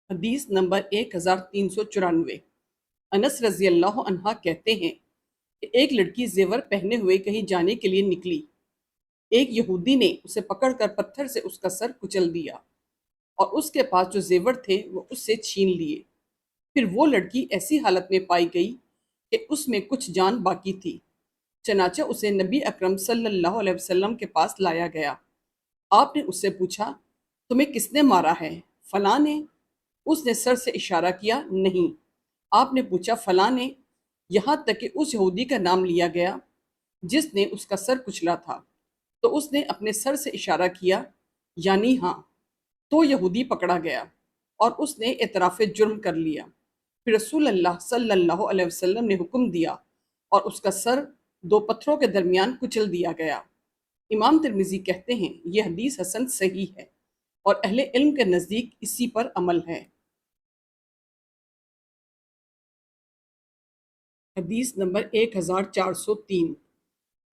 حدیث نمبر 1394۔ انس رضی اللہ عنہ کہتے ہیں کہ ایک لڑکی زیور پہنے ہوئے کہیں جانے کے لیے نکلی۔ ایک یہودی نے اسے پکڑ کر پتھر سے اس کا سر کچل دیا اور اس کے پاس جو زیور تھے وہ اس سے چھین لیے۔ پھر وہ لڑکی ایسی حالت میں پائی گئی کہ اس میں کچھ جان باقی تھی، چنانچہ اسے نبی اکرم صلی اللہ علیہ وسلم کے پاس لایا گیا۔ آپ نے اس سے پوچھا، تمہیں کس نے مارا ہے؟ فلاں نے۔ اس نے سر سے اشارہ کیا، نہیں۔ آپ نے پوچھا، فلاں نے؟ یہاں تک کہ اس یہودی کا نام لیا گیا جس نے اس کا سر کچلا تھا، تو اس نے اپنے سر سے اشارہ کیا، یعنی ہاں۔ تو یہودی پکڑا گیا اور اس نے اعتراف جرم کر لیا۔ پھر رسول اللہ صلی اللہ علیہ وسلم نے حکم دیا اور اس کا سر دو پتھروں کے درمیان کچل دیا گیا۔ امام ترمذی کہتے ہیں یہ حدیث حسن صحیح ہے اور اہل علم کے نزدیک اسی پر عمل ہے۔ حدیث نمبر 1403۔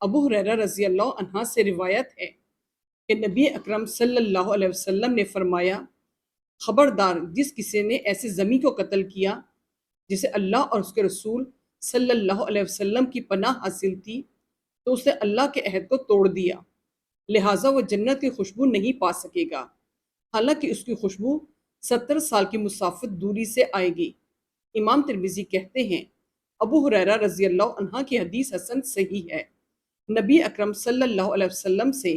ابو ہریرہ رضی اللہ عنہ سے روایت ہے کہ نبی اکرم صلی اللہ علیہ وسلم نے فرمایا، خبردار جس کسی نے ایسے زمیں کو قتل کیا جسے اللہ اور اس کے رسول صلی اللہ علیہ وسلم کی پناہ حاصل تھی، تو اس نے اللہ کے عہد کو توڑ دیا، لہٰذا وہ جنت کی خوشبو نہیں پا سکے گا، حالانکہ اس کی خوشبو 70 سال کی مسافت دوری سے آئے گی۔ امام ترمذی کہتے ہیں ابو ہریرہ رضی اللہ عنہ کی حدیث حسن صحیح ہے۔ نبی اکرم صلی اللہ علیہ وسلم سے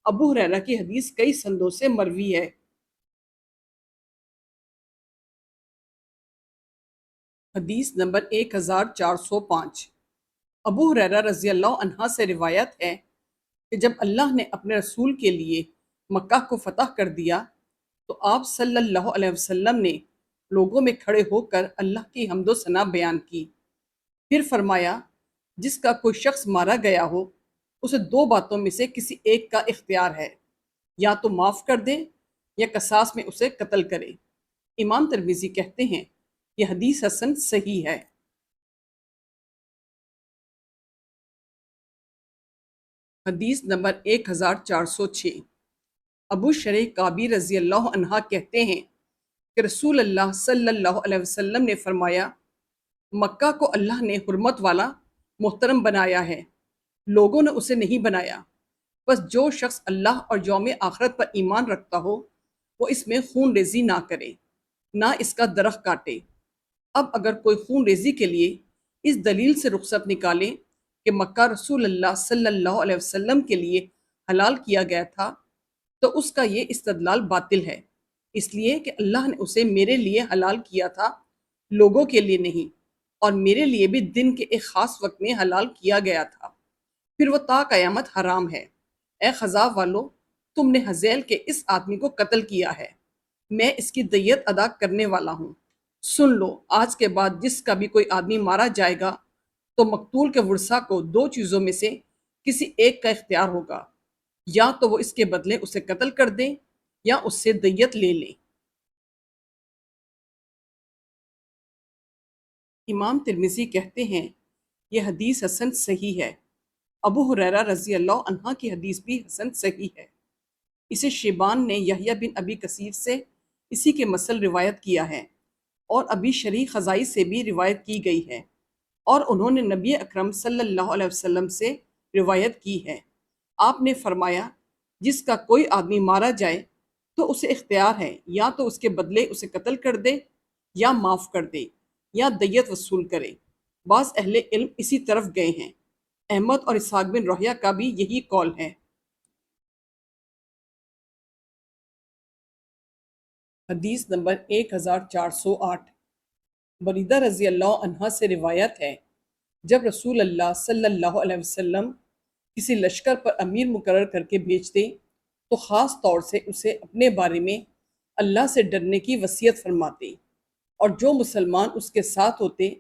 ابو ہریرہ کی حدیث کئی سندوں سے مروی ہے۔ حدیث نمبر 1405۔ ابو ہریرہ رضی اللہ عنہ سے روایت ہے کہ جب اللہ نے اپنے رسول کے لیے مکہ کو فتح کر دیا تو آپ صلی اللہ علیہ وسلم نے لوگوں میں کھڑے ہو کر اللہ کی حمد و ثنا بیان کی۔ پھر فرمایا، جس کا کوئی شخص مارا گیا ہو اسے دو باتوں میں سے کسی ایک کا اختیار ہے، یا تو معاف کر دے یا قصاص میں اسے قتل کرے۔ امام ترمذی کہتے ہیں یہ حدیث حسن صحیح ہے۔ حدیث نمبر 1406۔ ابو شریح کعبی رضی اللہ عنہ کہتے ہیں کہ رسول اللہ صلی اللہ علیہ وسلم نے فرمایا، مکہ کو اللہ نے حرمت والا محترم بنایا ہے، لوگوں نے اسے نہیں بنایا، بس جو شخص اللہ اور یوم آخرت پر ایمان رکھتا ہو وہ اس میں خون ریزی نہ کرے، نہ اس کا درخت کاٹے۔ اب اگر کوئی خون ریزی کے لیے اس دلیل سے رخصت نکالے کہ مکہ رسول اللہ صلی اللہ علیہ وسلم کے لیے حلال کیا گیا تھا، تو اس کا یہ استدلال باطل ہے، اس لیے کہ اللہ نے اسے میرے لیے حلال کیا تھا، لوگوں کے لیے نہیں، اور میرے لیے بھی دن کے ایک خاص وقت میں حلال کیا گیا تھا، پھر وہ تا قیامت حرام ہے۔ اے خزاف والو، تم نے حزیل کے اس آدمی کو قتل کیا ہے، میں اس کی دیت ادا کرنے والا ہوں۔ سن لو، آج کے بعد جس کا بھی کوئی آدمی مارا جائے گا تو مقتول کے ورثاء کو دو چیزوں میں سے کسی ایک کا اختیار ہوگا، یا تو وہ اس کے بدلے اسے قتل کر دیں یا اس سے دیت لے لیں۔ امام ترمذی کہتے ہیں یہ حدیث حسن صحیح ہے۔ ابو ہریرہ رضی اللہ عنہ کی حدیث بھی حسن صحیح ہے۔ اسے شیبان نے یحییٰ بن ابی کثیر سے اسی کے مثل روایت کیا ہے، اور ابی شریح خزائی سے بھی روایت کی گئی ہے، اور انہوں نے نبی اکرم صلی اللہ علیہ وسلم سے روایت کی ہے۔ آپ نے فرمایا، جس کا کوئی آدمی مارا جائے تو اسے اختیار ہے یا تو اس کے بدلے اسے قتل کر دے یا معاف کر دے یا دیت وصول کرے۔ بعض اہل علم اسی طرف گئے ہیں، احمد اور اسحاق بن راہویہ کا بھی یہی قول ہے۔ حدیث نمبر 1408۔ بریدہ رضی اللہ عنہ سے روایت ہے، جب رسول اللہ صلی اللہ علیہ وسلم کسی لشکر پر امیر مقرر کر کے بھیجتے تو خاص طور سے اسے اپنے بارے میں اللہ سے ڈرنے کی وصیت فرماتے، اور جو مسلمان اس کے ساتھ ہوتے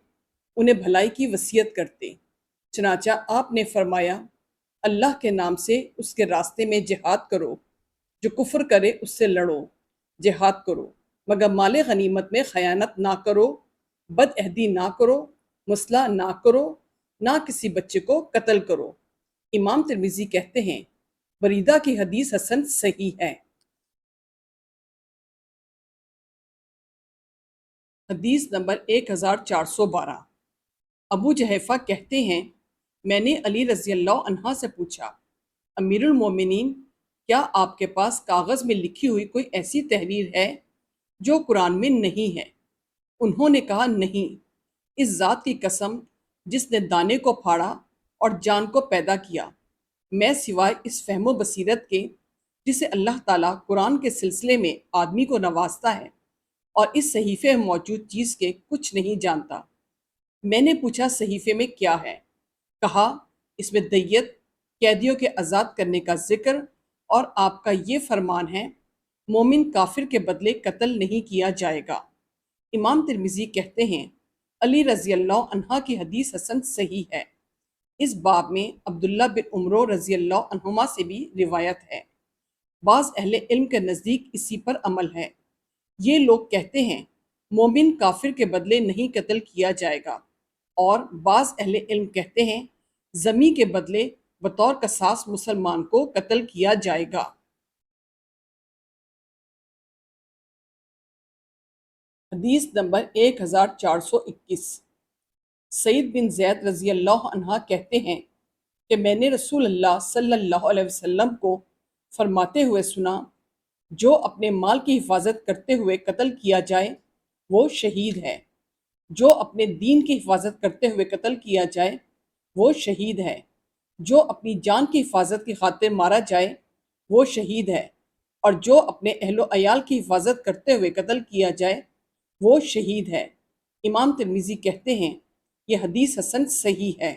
انہیں بھلائی کی وصیت کرتے۔ چنانچہ آپ نے فرمایا، اللہ کے نام سے اس کے راستے میں جہاد کرو، جو کفر کرے اس سے لڑو، جہاد کرو، مگر مال غنیمت میں خیانت نہ کرو، بد عہدی نہ کرو، مسئلہ نہ کرو، نہ کسی بچے کو قتل کرو۔ امام ترمذی کہتے ہیں بریدہ کی حدیث حسن صحیح ہے۔ حدیث نمبر 1412۔ ابو جحیفہ کہتے ہیں میں نے علی رضی اللہ عنہ سے پوچھا امیر المومنین، کیا آپ کے پاس کاغذ میں لکھی ہوئی کوئی ایسی تحریر ہے جو قرآن میں نہیں ہے؟ انہوں نے کہا نہیں، اس ذات کی قسم جس نے دانے کو پھاڑا اور جان کو پیدا کیا، میں سوائے اس فہم و بصیرت کے جسے اللہ تعالیٰ قرآن کے سلسلے میں آدمی کو نوازتا ہے اور اس صحیفے میں موجود چیز کے کچھ نہیں جانتا۔ میں نے پوچھا صحیفے میں کیا ہے؟ کہا اس میں دیت، قیدیوں کے آزاد کرنے کا ذکر اور آپ کا یہ فرمان ہے مومن کافر کے بدلے قتل نہیں کیا جائے گا۔ امام ترمذی کہتے ہیں علی رضی اللہ عنہ کی حدیث حسن صحیح ہے۔ اس باب میں عبداللہ بن عمرو رضی اللہ عنہما سے بھی روایت ہے۔ بعض اہل علم کے نزدیک اسی پر عمل ہے۔ یہ لوگ کہتے ہیں مومن کافر کے بدلے نہیں قتل کیا جائے گا، اور بعض اہل علم کہتے ہیں ذمی کے بدلے بطور قصاص مسلمان کو قتل کیا جائے گا۔ حدیث نمبر 1421۔ سعید بن زید رضی اللہ عنہ کہتے ہیں کہ میں نے رسول اللہ صلی اللہ علیہ وسلم کو فرماتے ہوئے سنا جو اپنے مال کی حفاظت کرتے ہوئے قتل کیا جائے وہ شہید ہے، جو اپنے دین کی حفاظت کرتے ہوئے قتل کیا جائے وہ شہید ہے، جو اپنی جان کی حفاظت کی خاطر مارا جائے وہ شہید ہے، اور جو اپنے اہل و عیال کی حفاظت کرتے ہوئے قتل کیا جائے وہ شہید ہے۔ امام ترمذی کہتے ہیں یہ حدیث حسن صحیح ہے۔